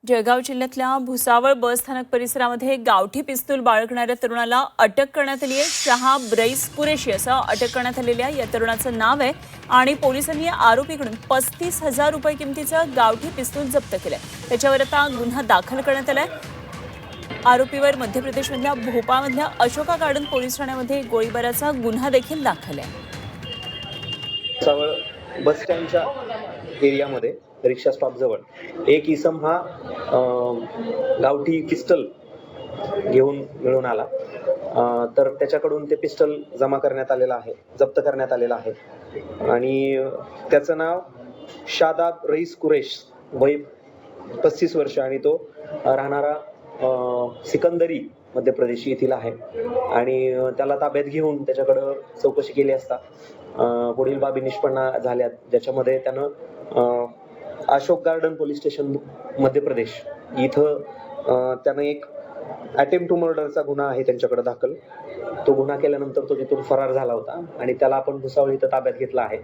जळगाव जिल्ह्यातल्या भुसावळ बस स्थानक परिसरामध्ये गावठी पिस्तूल बाळगणाऱ्या तरुणाला अटक करण्यात आली आहे. शहाब रईस कुरेशी असं अटक करण्यात आलेल्या या तरुणाचं नाव आहे आणि पोलिसांनी या आरोपीकडून 35,000 रुपये किमतीचं गावठी पिस्तूल जप्त केलंय. त्याच्यावर आता गुन्हा दाखल करण्यात आलाय. आरोपीवर मध्य प्रदेशमधल्या भोपाळमधल्या अशोका गार्डन पोलीस ठाण्यामध्ये गोळीबाराचा गुन्हा देखील दाखल आहे. भुसावळ बस स्टँडच्या एरियामध्ये रिक्षा स्टॉप जवळ एक इसम हा गावठी पिस्टल घेऊन मिळून आला. तर त्याच्याकडून ते पिस्टल जमा करण्यात आलेलं आहे, जप्त करण्यात आलेलं आहे आणि त्याचं नाव शादाब रईस कुरेश, वय 35 वर्ष आणि तो राहणारा सिकंदरी मध्य प्रदेश येथील आहे आणि त्याला ताब्यात घेऊन त्याच्याकडं चौकशी केली असता पुढील बाबी निष्पन्न झाल्यात, ज्याच्यामध्ये त्यानं Ashok garden police station Madhya Pradesh इथं त्यानं एक अटेम्प्ट टू मर्डरचा गुन्हा आहे त्यांच्याकडे दाखल. तो गुन्हा केल्यानंतर तो तिथून फरार झाला होता आणि त्याला आपण भुसावळ इथं ताब्यात घेतला आहे.